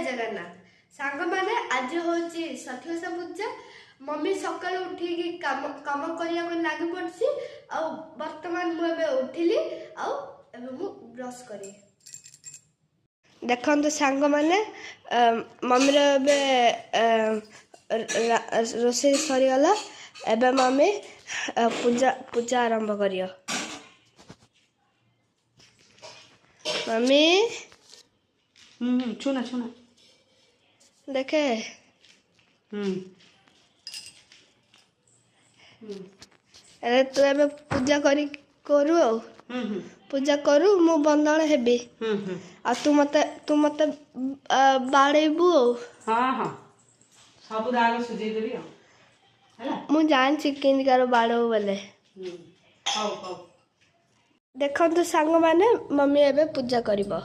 जगन्नाथ सांग माने आज होची सठियोसा पूजा मम्मी सकाळ उठी काम काम करिया को लागि पड़सी आ वर्तमान मु एबे उठिली आ एबे मु ब्रश करी देखन तो सांग माने मम्मी रे एबे रोसे सरी गला एबे मम्मी पूजा पूजा आरंभ करियो मम्मी छुना छुना देखे अरे तू एबे पूजा करी करू पूजा करू मु बंदन हेबी आ तू मते बाड़ेबू हाँ हाँ सब दाग सुझे देबी हैला मु जान चिकेन कार बाड़ो बोले हाउ हाउ देखंतु सांग माने मम्मी एबे पूजा करिवो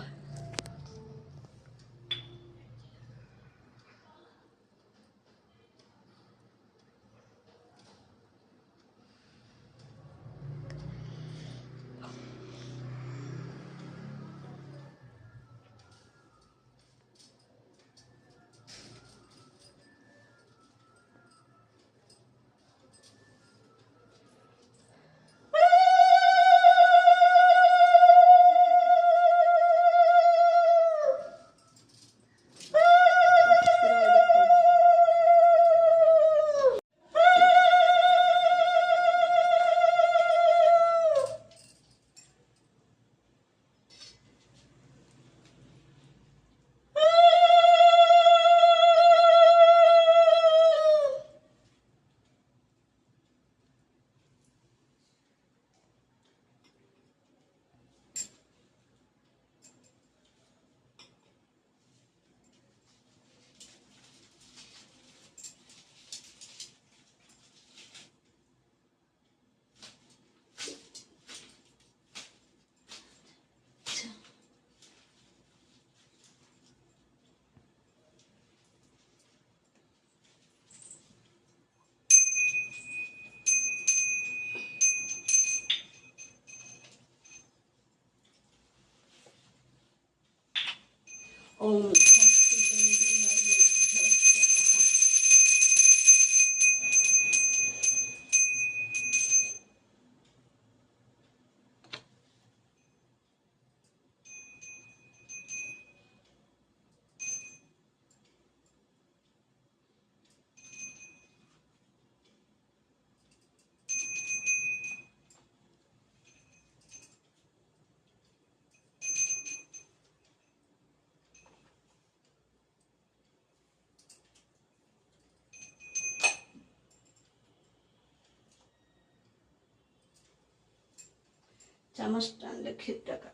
ओम चम्मच स्टैंड खीर का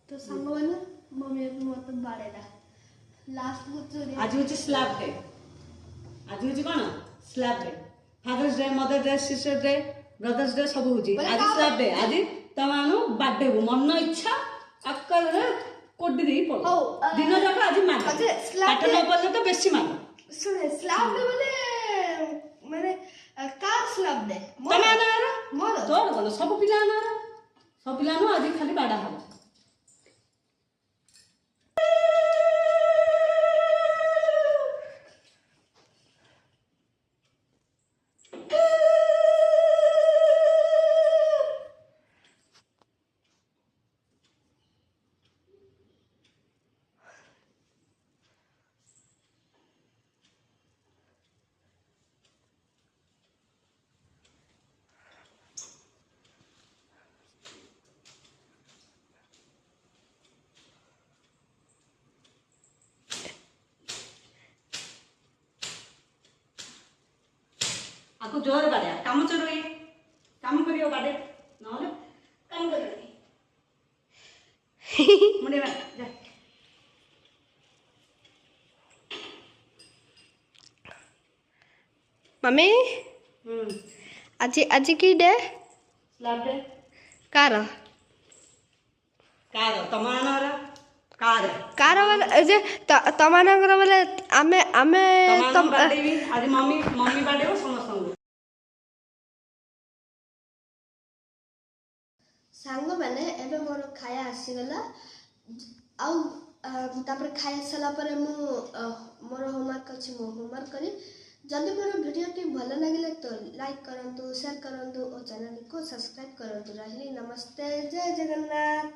तो सांग माने मम्मी मत बाड़ेला लास्ट गुचुरी आज होची स्लैब डे आज होची कोन slap day fathers day mother day sister day brothers day सब होची आज स्लैब डे आज तमानु बर्थडे मन इच्छा अक्कल रे कोडी दे पड़ो दिन जाक आज मान पाठ न पड़ले तो बेसी मान सुने स्लैब डे माने कार स्लैब डे तमानु ମୋର ତୋର କଣ ସବୁ ପିଲାମାନଙ୍କର ଆଜି ଖାଲି ବାଡା ହବ। आपको जोर बाड़े काम चलो काम करियो बाड़े नहले काम करियो मुंडे बा जा मम्मी आज आज की डे स्लैब डे कार कार तमानर कार कार वाला जे तमानकर वाला आमे आमे तमान बाड़े भी आज मम्मी बाड़े समस्त सांग मैंने एबे मोर खाया आसीगला तापर खाया सारा पर मु मोर होमवर्क अछि मो होमवर्क करी जल्दी मोर वीडियो टी भल लागिले तो लाइक करंतु शेयर करंतु और चैनल को सब्सक्राइब करंतु। रहिली नमस्ते जय जगन्नाथ।